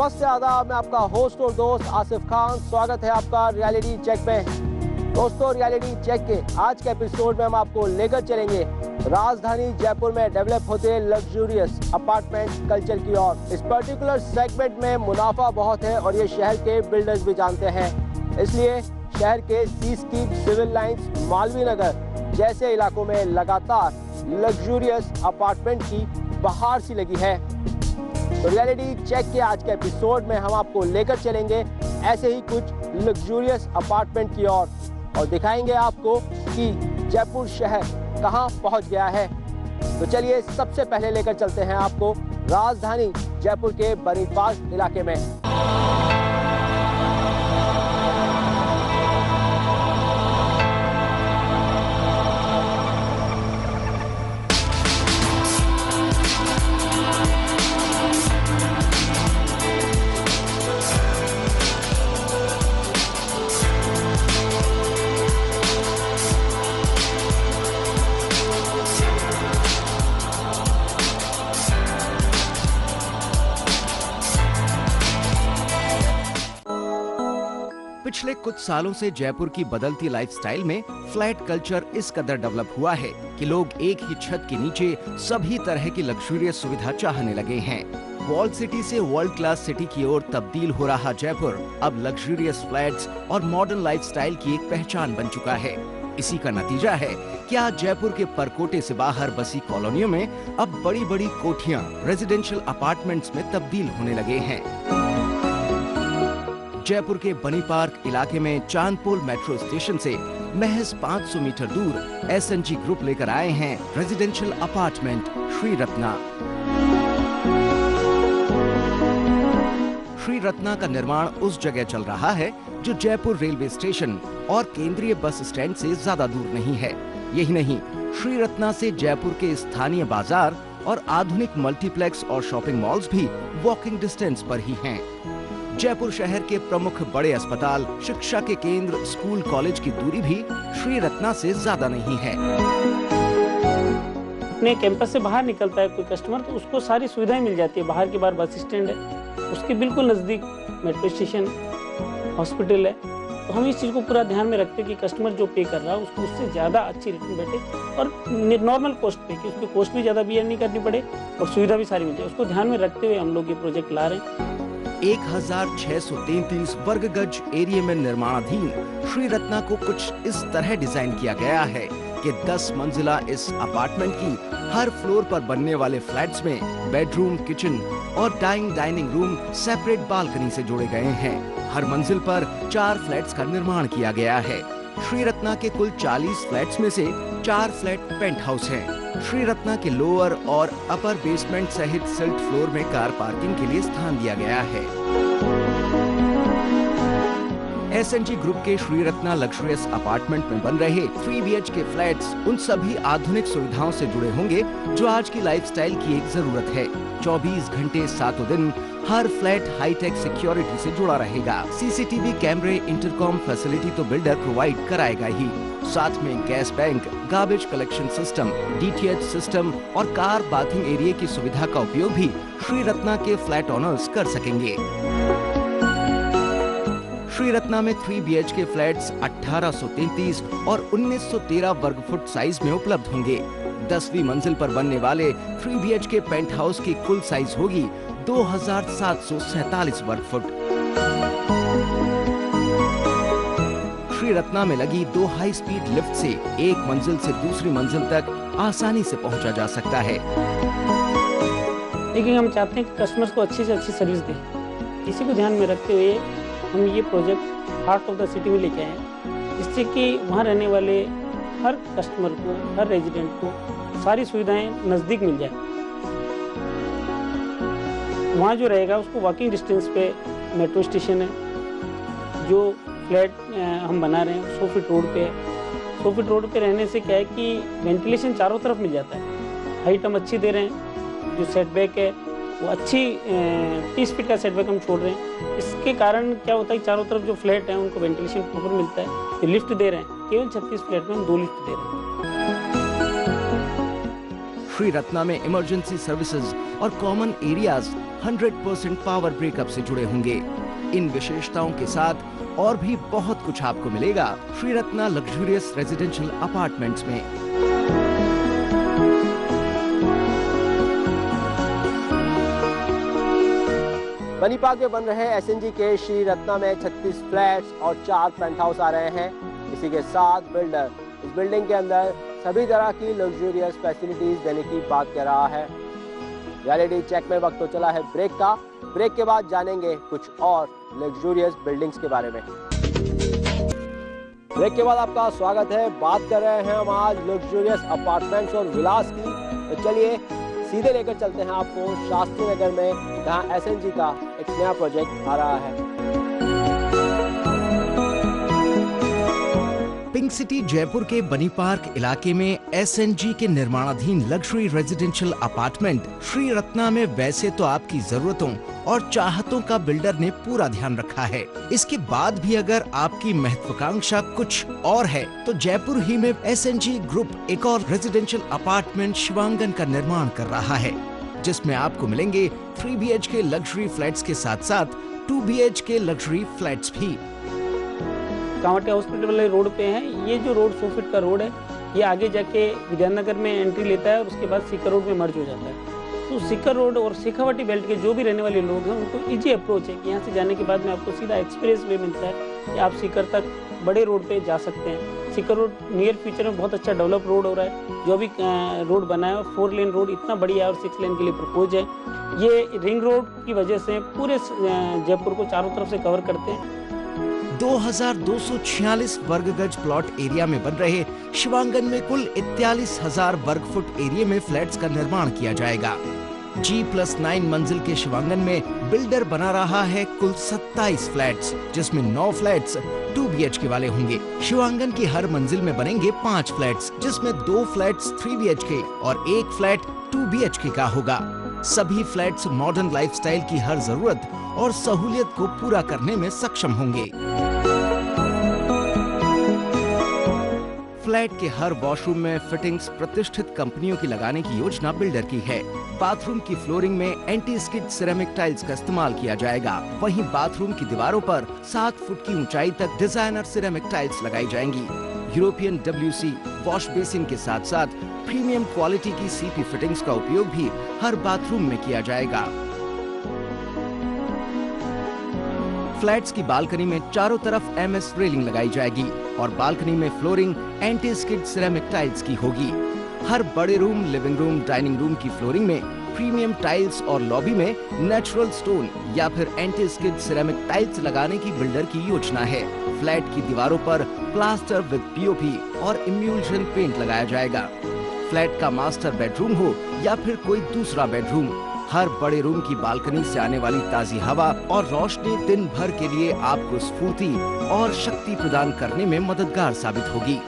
नमस्ते आदाब, मैं आपका होस्ट और दोस्त आसिफ खान। स्वागत है आपका रियलिटी चेक में। दोस्तों, रियलिटी चेक के आज के एपिसोड में हम आपको लेकर चलेंगे राजधानी जयपुर में डेवलप होते लग्जूरियस अपार्टमेंट कल्चर की ओर। इस पर्टिकुलर सेगमेंट में मुनाफा बहुत है और ये शहर के बिल्डर्स भी जानते हैं। इसलिए शहर के सीस्कीप, सिविल लाइंस, मालवीय नगर जैसे इलाकों में लगातार लग्जूरियस अपार्टमेंट की बहार सी लगी है। तो रियलिटी चेक के आज के एपिसोड में हम आपको लेकर चलेंगे ऐसे ही कुछ लग्जूरियस अपार्टमेंट की ओर और दिखाएंगे आपको कि जयपुर शहर कहां पहुंच गया है। तो चलिए सबसे पहले लेकर चलते हैं आपको राजधानी जयपुर के बनी पार्क इलाके में। पिछले कुछ सालों से जयपुर की बदलती लाइफस्टाइल में फ्लैट कल्चर इस कदर डेवलप हुआ है कि लोग एक ही छत के नीचे सभी तरह की लग्जूरियस सुविधा चाहने लगे हैं। वॉल सिटी से वर्ल्ड क्लास सिटी की ओर तब्दील हो रहा जयपुर अब लग्जूरियस फ्लैट्स और मॉडर्न लाइफस्टाइल की एक पहचान बन चुका है। इसी का नतीजा है कि आज जयपुर के परकोटे से बाहर बसी कॉलोनियों में अब बड़ी बड़ी कोठियां रेजिडेंशियल अपार्टमेंट्स में तब्दील होने लगे हैं। जयपुर के बनी पार्क इलाके में चांदपोल मेट्रो स्टेशन से महज 500 मीटर दूर एसएनजी ग्रुप लेकर आए हैं रेजिडेंशियल अपार्टमेंट श्री रत्ना। श्री रत्ना का निर्माण उस जगह चल रहा है जो जयपुर रेलवे स्टेशन और केंद्रीय बस स्टैंड से ज्यादा दूर नहीं है। यही नहीं, श्री रत्ना से जयपुर के स्थानीय बाजार और आधुनिक मल्टीप्लेक्स और शॉपिंग मॉल्स भी वॉकिंग डिस्टेंस पर ही हैं। जयपुर शहर के प्रमुख बड़े अस्पताल, शिक्षा के केंद्र, स्कूल, कॉलेज की दूरी भी श्री रत्ना से ज्यादा नहीं है। अपने कैंपस से बाहर निकलता है कोई कस्टमर तो उसको सारी सुविधाएं मिल जाती है। बाहर के बाहर बस स्टैंड है, उसके बिल्कुल नजदीक मेट्रो स्टेशन, हॉस्पिटल है। तो हम इस चीज को पूरा ध्यान में रखते हैं कि कस्टमर जो पे कर रहा है उसको उससे ज्यादा अच्छी रिटर्न बैठे और नॉर्मल कॉस्ट पे, कि उसमें कॉस्ट भी ज्यादा बियर नहीं करनी पड़े और सुविधा भी सारी मिल जाए। उसको ध्यान में रखते हुए हम लोग ये प्रोजेक्ट ला रहे हैं। 1633 वर्ग गज एरिया में निर्माणाधीन श्री रत्ना को कुछ इस तरह डिजाइन किया गया है कि 10 मंजिला इस अपार्टमेंट की हर फ्लोर पर बनने वाले फ्लैट्स में बेडरूम, किचन और डाइनिंग रूम सेपरेट बालकनी से जोड़े गए हैं। हर मंजिल पर 4 फ्लैट्स का निर्माण किया गया है। श्री रत्ना के कुल 40 फ्लैट्स में से 4 फ्लैट पेंट हाउस हैं। श्री रत्ना के लोअर और अपर बेसमेंट सहित सिल्ट फ्लोर में कार पार्किंग के लिए स्थान दिया गया है। एसएनजी ग्रुप के श्री रत्ना लग्जूरियस अपार्टमेंट में बन रहे 3 BHK फ्लैट्स उन सभी आधुनिक सुविधाओं से जुड़े होंगे जो आज की लाइफस्टाइल की एक जरूरत है। 24 घंटे 7 दिन हर फ्लैट हाईटेक सिक्योरिटी से जुड़ा रहेगा। सीसीटीवी कैमरे, इंटरकॉम फैसिलिटी तो बिल्डर प्रोवाइड कराएगा ही। साथ में gas bank, garbage collection system, DTH system और कार पार्किंग एरिया की सुविधा का उपयोग भी श्री रत्ना के फ्लैट ओनर्स कर सकेंगे। श्री रत्ना में 3 BHK फ्लैट्स 1833 और 1913 वर्ग फुट साइज में उपलब्ध होंगे। 10वीं मंजिल पर बनने वाले 3 BHK पेंट हाउस की कुल साइज होगी 2747 वर्ग फुट। श्री रत्ना में लगी 2 हाई स्पीड लिफ्ट से एक मंजिल से दूसरी मंजिल तक आसानी से पहुंचा जा सकता है। लेकिन हम चाहते हैं कि कस्टमर्स को अच्छी से अच्छी सर्विस दें। इसी को ध्यान में रखते हुए हम ये project heart of the city में लेके आए हैं, जिससे कि वहाँ रहने वाले हर कस्टमर को, हर रेजिडेंट को सारी सुविधाएं नज़दीक मिल जाए। वहाँ जो रहेगा उसको वॉकिंग डिस्टेंस पे मेट्रो स्टेशन है। जो फ्लैट हम बना रहे हैं 100 फीट रोड पे है। 100 फीट रोड पे रहने से क्या है कि वेंटिलेशन चारों तरफ मिल जाता है। हाइट हम अच्छी दे रहे हैं, जो सेटबैक है वो अच्छी 30 फीट का सेटबैक हम छोड़ रहे हैं। इसके कारण क्या होता है कि चारों तरफ जो फ्लैट हैं उनको वेंटिलेशन प्रॉपर मिलता है। जो लिफ्ट दे रहे हैं, केवल 36 फ्लैट में हम 2 लिफ्ट दे रहे हैं। श्री रत्ना में इमरजेंसी सर्विसेज और कॉमन एरियाज 100% पावर ब्रेकअप से जुड़े होंगे। इन विशेषताओं के साथ और भी बहुत कुछ आपको मिलेगा Shri Ratna luxurious residential apartments में। बनी पार्क में बन रहे एसएनजी के श्री रत्ना में 36 फ्लैट्स और 4 पेंट हाउस आ रहे हैं। इसी के साथ बिल्डर इस बिल्डिंग के अंदर सभी तरह की लग्जूरियस फैसिलिटीज देने की बात कर रहा है। रियलिटी चेक में वक्त तो चला है ब्रेक का। ब्रेक के बाद जानेंगे कुछ और लग्जूरियस बिल्डिंग्स के बारे में। ब्रेक के बाद आपका स्वागत है। बात कर रहे हैं हम आज लग्जूरियस अपार्टमेंट्स और विलास की। तो चलिए सीधे लेकर चलते हैं आपको शास्त्री नगर में, जहां एसएनजी का एक नया प्रोजेक्ट आ रहा है। पिंक सिटी जयपुर के बनी पार्क इलाके में एसएनजी के निर्माणाधीन luxury residential apartment Shri Ratna में वैसे तो आपकी जरूरतों और चाहतों का बिल्डर ने पूरा ध्यान रखा है। इसके बाद भी अगर आपकी महत्वाकांक्षा कुछ और है तो जयपुर ही में एसएनजी ग्रुप एक और रेजिडेंशियल अपार्टमेंट शिवांगन का निर्माण कर रहा है, जिसमें आपको मिलेंगे 3 BHK लग्जरी फ्लैट्स के साथ साथ 2 BHK लग्जरी फ्लैट्स भी। कांवटिया हॉस्पिटल वाले रोड पे है। ये जो रोड 100 फीट का रोड है, ये आगे जाके विद्यानगर में एंट्री लेता है और उसके बाद सीकर रोड में मर्ज हो जाता है। तो सीकर रोड और शेखावाटी बेल्ट के जो भी रहने वाले लोग हैं उनको इजी अप्रोच है कि यहाँ से जाने के बाद में आपको सीधा एक्सप्रेस वे मिलता है कि आप सीकर तक बड़े रोड पे जा सकते हैं। सीकर रोड नियर फ्यूचर में बहुत अच्छा डेवलप रोड हो रहा है। जो भी रोड बना है 4 लेन रोड इतना बढ़िया है और 6 लेन के लिए प्रपोज है। ये रिंग रोड की वजह से पूरे जयपुर को चारों तरफ से कवर करते हैं। 2246 वर्ग गज प्लॉट एरिया में बन रहे शिवांगन में कुल 41,000 वर्ग फुट एरिया में फ्लैट्स का निर्माण किया जाएगा। G+9 मंजिल के शिवांगन में बिल्डर बना रहा है कुल 27 फ्लैट्स, जिसमें 9 फ्लैट्स 2 BHK वाले होंगे। शिवांगन की हर मंजिल में बनेंगे 5 फ्लैट्स, जिसमें 2 फ्लैट्स 3 BHK और 1 फ्लैट 2 BHK का होगा। सभी फ्लैट्स मॉडर्न लाइफस्टाइल की हर जरूरत और सहूलियत को पूरा करने में सक्षम होंगे। फ्लैट के हर वॉशरूम में फिटिंग्स प्रतिष्ठित कंपनियों की लगाने की योजना बिल्डर की है। बाथरूम की फ्लोरिंग में एंटी स्किड सिरेमिक टाइल्स का इस्तेमाल किया जाएगा। वहीं बाथरूम की दीवारों पर 7 फुट की ऊंचाई तक डिजाइनर सिरेमिक टाइल्स लगाई जाएंगी। यूरोपियन WC वॉश बेसिन के साथ साथ प्रीमियम क्वालिटी की CP फिटिंग्स का उपयोग भी हर बाथरूम में किया जाएगा। फ्लैट्स की बालकनी में चारों तरफ MS रेलिंग लगाई जाएगी और बालकनी में flooring anti skid ceramic tiles की होगी। हर बड़े room, living room, dining room की फ्लोरिंग में प्रीमियम टाइल्स और लॉबी में नेचुरल स्टोन या फिर एंटी स्किड सिरेमिक टाइल्स लगाने की बिल्डर की योजना है। फ्लैट की दीवारों पर प्लास्टर विद POP और इम्यूल्शन पेंट लगाया जाएगा। फ्लैट का मास्टर बेडरूम हो या फिर कोई दूसरा बेडरूम, हर बड़े रूम की बालकनी से आने वाली ताजी हवा और रोशनी दिन भर के लिए आपको स्फूर्ति और शक्ति प्रदान करने में मददगार साबित होगी।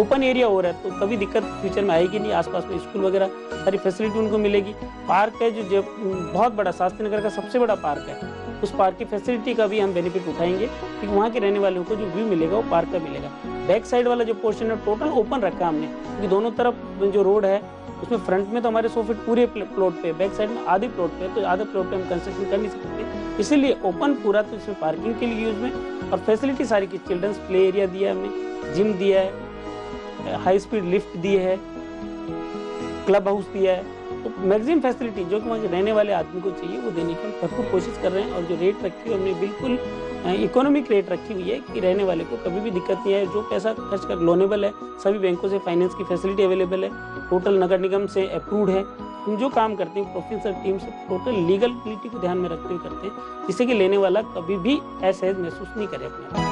ओपन एरिया हो रहा है तो कभी दिक्कत फ्यूचर में आएगी नहीं। आसपास में स्कूल वगैरह सारी फैसिलिटी उनको मिलेगी। पार्क है जो बहुत बड़ा, शास्त्री नगर का सबसे बड़ा पार्क है। उस पार्क की फैसिलिटी का भी हम बेनिफिट उठाएंगे क्योंकि वहाँ के रहने वालों को जो व्यू मिलेगा वो पार्क का मिलेगा। बैक साइड वाला जो पोर्शन है टोटल ओपन रखा हमने, क्योंकि दोनों तरफ जो रोड है उसमें फ्रंट में तो हमारे 100 फीट पूरे प्लॉट पे, बैक साइड में आधे प्लॉट पे, तो आधे प्लॉट पे हम कंस्ट्रक्शन कर नहीं सकते, इसीलिए ओपन पूरा। तो इसमें पार्किंग के लिए यूज में और फैसिलिटी सारी की चिल्ड्रंस प्ले एरिया दिया है हमने, जिम दिया है, हाई स्पीड लिफ्ट दी है, क्लब हाउस दिया है। तो मैक्सिमम फैसिलिटी जो कि वहाँ रहने वाले आदमी को चाहिए वो देने की हम भरपूर कोशिश कर रहे हैं। और जो रेट रखी है हमने बिल्कुल इकोनॉमिक रेट रखी हुई है कि रहने वाले को कभी भी दिक्कत नहीं है। जो पैसा खर्च कर लोनेबल है, सभी बैंकों से फाइनेंस की फैसिलिटी अवेलेबल है, टोटल नगर निगम से अप्रूव्ड है। हम जो काम करते हैं प्रोफेशनल टीम से टोटल लीगलिटी को ध्यान में रखते हुए करते हैं, जिससे कि लेने वाला कभी भी असहज महसूस नहीं करे अपने।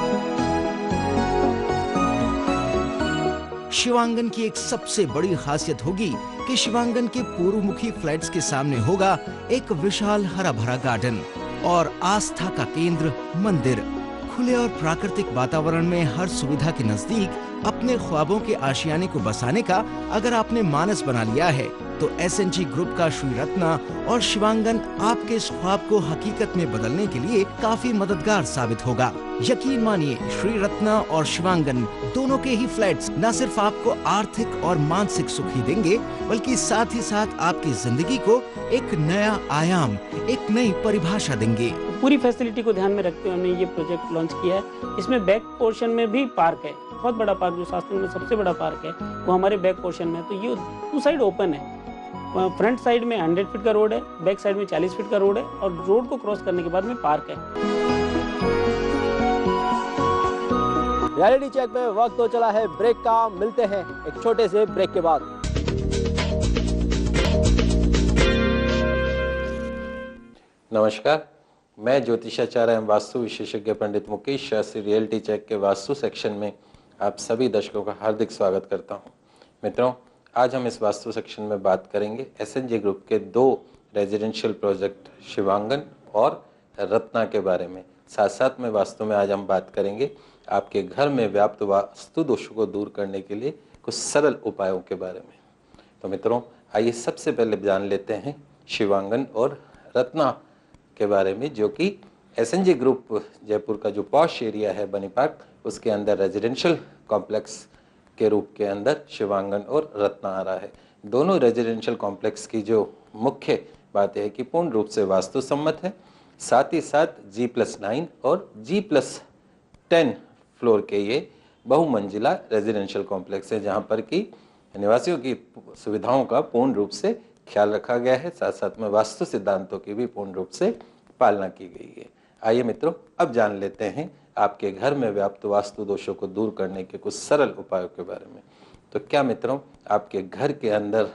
शिवांगन की एक सबसे बड़ी खासियत होगी कि शिवांगन के पूर्वमुखी फ्लैट्स के सामने होगा एक विशाल हरा भरा गार्डन और आस्था का केंद्र मंदिर। खुले और प्राकृतिक वातावरण में हर सुविधा के नजदीक अपने ख्वाबों के आशियाने को बसाने का अगर आपने मानस बना लिया है तो एसएनजी ग्रुप का श्री रत्ना और शिवांगन आपके इस ख्वाब को हकीकत में बदलने के लिए काफी मददगार साबित होगा। यकीन मानिए, श्री रत्ना और शिवांगन दोनों के ही फ्लैट्स न सिर्फ आपको आर्थिक और मानसिक सुख ही देंगे, बल्कि साथ ही साथ आपकी जिंदगी को एक नया आयाम, एक नई परिभाषा देंगे। पूरी फैसिलिटी को ध्यान में रखते हुए हमने ये प्रोजेक्ट लॉन्च किया है। इसमें बैक पोर्शन में भी पार्क है, बहुत बड़ा पार्क, जो शास्त्री में सबसे बड़ा पार्क है वो हमारे बैक पोर्शन में है। तो ये 2 साइड ओपन है। फ्रंट साइड में 100 फीट का रोड है, बैक साइड में 40 फीट का रोड है और रोड को क्रॉस करने के बाद में पार्क है। रियलिटी चेक में वक्त तो चला है ब्रेक का। मिलते हैं एक छोटे से ब्रेक के बाद। नमस्कार, मैं ज्योतिषाचार्य एवं वास्तु विशेषज्ञ पंडित मुकेश शास्त्री रियलिटी चेक के वास्तु सेक्शन में आप सभी दर्शकों का हार्दिक स्वागत करता हूं। मित्रों, आज हम इस वास्तु सेक्शन में बात करेंगे एसएनजी ग्रुप के 2 रेजिडेंशियल प्रोजेक्ट शिवांगन और रत्ना के बारे में। साथ साथ में वास्तु में आज हम बात करेंगे आपके घर में व्याप्त वास्तु दोषों को दूर करने के लिए कुछ सरल उपायों के बारे में। तो मित्रों, आइए सबसे पहले जान लेते हैं शिवांगन और रत्ना के बारे में, जो कि एसएनजी ग्रुप जयपुर का जो पॉश एरिया है बनी पार्क, उसके अंदर रेजिडेंशियल कॉम्प्लेक्स के रूप के अंदर शिवांगन और रत्ना आ रहा है। दोनों रेजिडेंशियल कॉम्प्लेक्स की जो मुख्य बात है कि पूर्ण रूप से वास्तु सम्मत है, साथ ही साथ G+9 और G+10 फ्लोर के ये बहुमंजिला रेजिडेंशियल कॉम्प्लेक्स है, जहां पर कि निवासियों की सुविधाओं का पूर्ण रूप से ख्याल रखा गया है, साथ साथ में वास्तु सिद्धांतों की भी पूर्ण रूप से पालना की गई है। आइए मित्रों, अब जान लेते हैं आपके घर में व्याप्त वास्तु दोषों को दूर करने के कुछ सरल उपायों के बारे में। तो क्या मित्रों, आपके घर के अंदर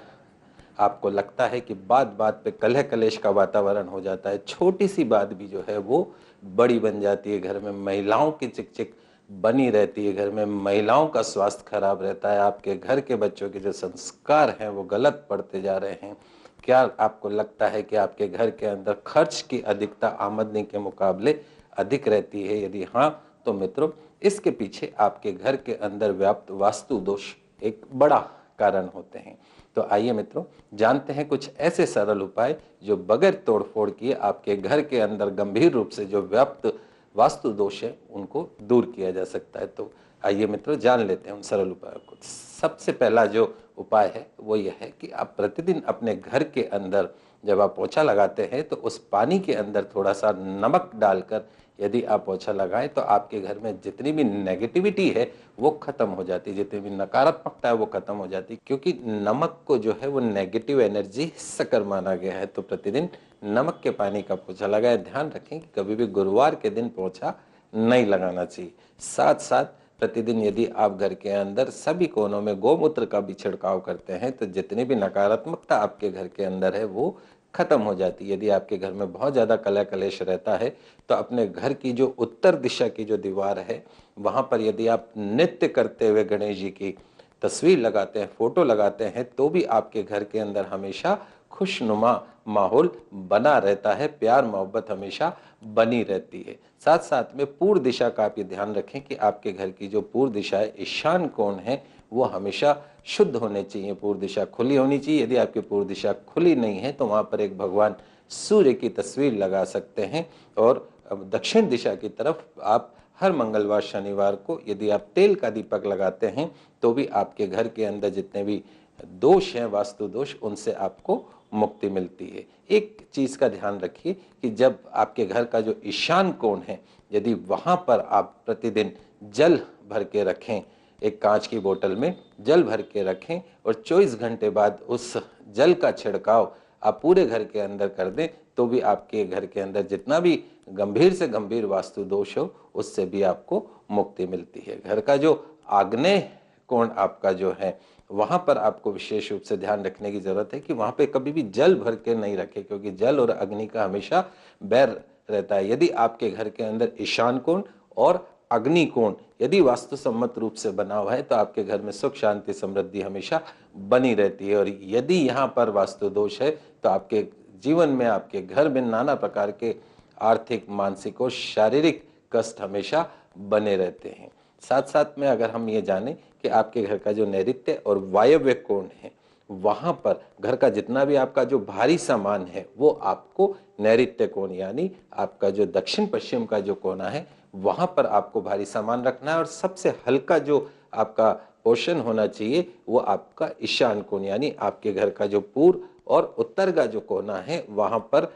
आपको लगता है कि बात बात पे कलह कलेश का वातावरण हो जाता है, छोटी सी बात भी जो है वो बड़ी बन जाती है, घर में महिलाओं की चिक बनी रहती है, घर में महिलाओं का स्वास्थ्य खराब रहता है, आपके घर के बच्चों के जो संस्कार हैं वो गलत पड़ते जा रहे हैं। क्या आपको लगता है कि आपके घर के अंदर खर्च की अधिकता आमदनी के मुकाबले अधिक रहती है? यदि हाँ, तो मित्रों इसके पीछे आपके घर के अंदर व्याप्त वास्तु दोष एक बड़ा कारण होते हैं। तो आइए मित्रों, जानते हैं कुछ ऐसे सरल उपाय जो बगैर तोड़फोड़ किए आपके घर के अंदर गंभीर रूप से जो व्याप्त वास्तु दोष है उनको दूर किया जा सकता है। तो आइए मित्रों, जान लेते हैं उन सरल उपायों को। सबसे पहला जो उपाय है वो यह है कि आप प्रतिदिन अपने घर के अंदर जब आप पोछा लगाते हैं तो उस पानी के अंदर थोड़ा सा नमक डालकर यदि आप पोछा लगाएं तो आपके घर में जितनी भी नेगेटिविटी है वो खत्म हो जाती है, जितनी भी नकारात्मकता है वो खत्म हो जाती है, क्योंकि नमक को जो है वो नेगेटिव एनर्जी सकर माना गया है। तो प्रतिदिन नमक के पानी का पोछा लगाएं। ध्यान रखें कि कभी भी गुरुवार के दिन पोछा नहीं लगाना चाहिए। साथ साथ प्रतिदिन यदि आप घर के अंदर सभी कोनों में गोमूत्र का भी छिड़काव करते हैं तो जितनी भी नकारात्मकता आपके घर के अंदर है वो खत्म हो जाती है। यदि आपके घर में बहुत ज़्यादा कलह कलेश रहता है तो अपने घर की जो उत्तर दिशा की जो दीवार है वहाँ पर यदि आप नृत्य करते हुए गणेश जी की तस्वीर लगाते हैं, फोटो लगाते हैं, तो भी आपके घर के अंदर हमेशा खुशनुमा माहौल बना रहता है, प्यार मोहब्बत हमेशा बनी रहती है। साथ साथ में पूर्व दिशा का आप ये ध्यान रखें कि आपके घर की जो पूर्व दिशा है, ईशान कोण है, वो हमेशा शुद्ध होने चाहिए, पूर्व दिशा खुली होनी चाहिए। यदि आपकी पूर्व दिशा खुली नहीं है तो वहाँ पर एक भगवान सूर्य की तस्वीर लगा सकते हैं। और दक्षिण दिशा की तरफ आप हर मंगलवार शनिवार को यदि आप तेल का दीपक लगाते हैं तो भी आपके घर के अंदर जितने भी दोष हैं, वास्तु दोष, उनसे आपको मुक्ति मिलती है। एक चीज़ का ध्यान रखिए कि जब आपके घर का जो ईशान कोण है, यदि वहाँ पर आप प्रतिदिन जल भर के रखें, एक कांच की बोतल में जल भर के रखें और 24 घंटे बाद उस जल का छिड़काव आप पूरे घर के अंदर कर दें तो भी आपके घर के अंदर जितना भी गंभीर से गंभीर वास्तु दोष हो उससे भी आपको मुक्ति मिलती है। घर का जो आग्नेय कोण आपका जो है वहाँ पर आपको विशेष रूप से ध्यान रखने की जरूरत है कि वहाँ पे कभी भी जल भर के नहीं रखें, क्योंकि जल और अग्नि का हमेशा बैर रहता है। यदि आपके घर के अंदर ईशान कोण और अग्नि कोण यदि वास्तु सम्मत रूप से बना हुआ है तो आपके घर में सुख शांति समृद्धि हमेशा बनी रहती है। और यदि यहाँ पर वास्तु दोष है तो आपके जीवन में, आपके घर में नाना प्रकार के आर्थिक, मानसिक और शारीरिक कष्ट हमेशा बने रहते हैं। साथ साथ में अगर हम ये जानें कि आपके घर का जो नैऋत्य और वायव्य कोण है, वहाँ पर घर का जितना भी आपका जो भारी सामान है वो आपको नैऋत्य कोण यानी आपका जो दक्षिण पश्चिम का जो कोना है वहाँ पर आपको भारी सामान रखना है। और सबसे हल्का जो आपका पोर्शन होना चाहिए वो आपका ईशान कोण यानी आपके घर का जो पूर्व और उत्तर का जो कोना है वहाँ पर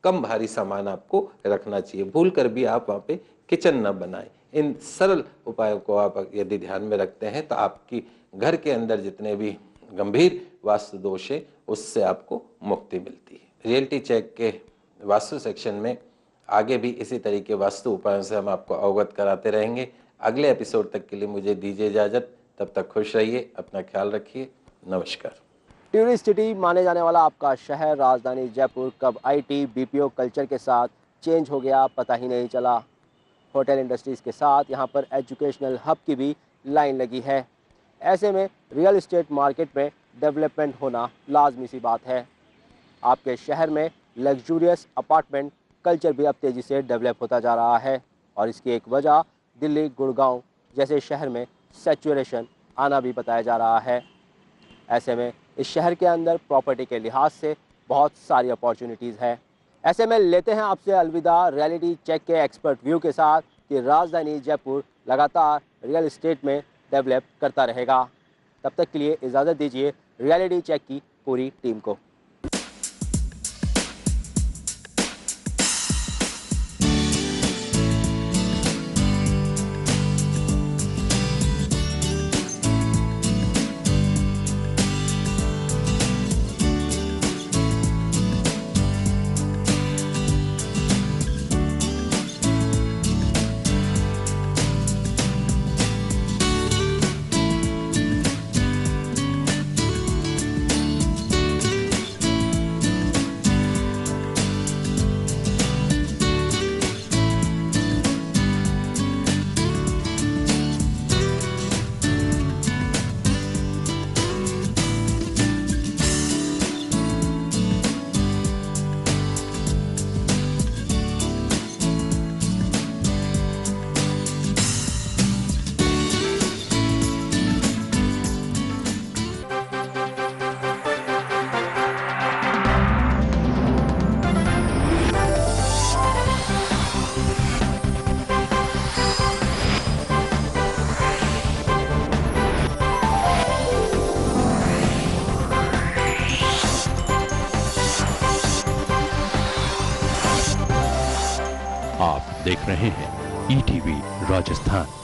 कम भारी सामान आपको रखना चाहिए। भूल कर भी आप वहाँ पे किचन न बनाएं। इन सरल उपायों को आप यदि ध्यान में रखते हैं तो आपकी घर के अंदर जितने भी गंभीर वास्तु दोष है उससे आपको मुक्ति मिलती है। रियलिटी चेक के वास्तु सेक्शन में आगे भी इसी तरीके वास्तु उपायों से हम आपको अवगत कराते रहेंगे। अगले एपिसोड तक के लिए मुझे दीजिए इजाजत। तब तक खुश रहिए, अपना ख्याल रखिए। नमस्कार। टूरिस्ट सिटी माने जाने वाला आपका शहर राजधानी जयपुर कब आईटी बीपीओ कल्चर के साथ चेंज हो गया पता ही नहीं चला। होटल इंडस्ट्रीज़ के साथ यहाँ पर एजुकेशनल हब की भी लाइन लगी है। ऐसे में रियल एस्टेट मार्केट में डेवलपमेंट होना लाजमी सी बात है। आपके शहर में लग्जूरियस अपार्टमेंट कल्चर भी अब तेज़ी से डेवलप होता जा रहा है और इसकी एक वजह दिल्ली गुड़गांव जैसे शहर में सैचुरेशन आना भी बताया जा रहा है। ऐसे में इस शहर के अंदर प्रॉपर्टी के लिहाज से बहुत सारी अपॉर्चुनिटीज़ है। ऐसे में लेते हैं आपसे अलविदा रियलिटी चेक के एक्सपर्ट व्यू के साथ कि राजधानी जयपुर लगातार रियल एस्टेट में डेवलप करता रहेगा। तब तक के लिए इजाज़त दीजिए रियलिटी चेक की पूरी टीम को। आप देख रहे हैं ईटीवी राजस्थान।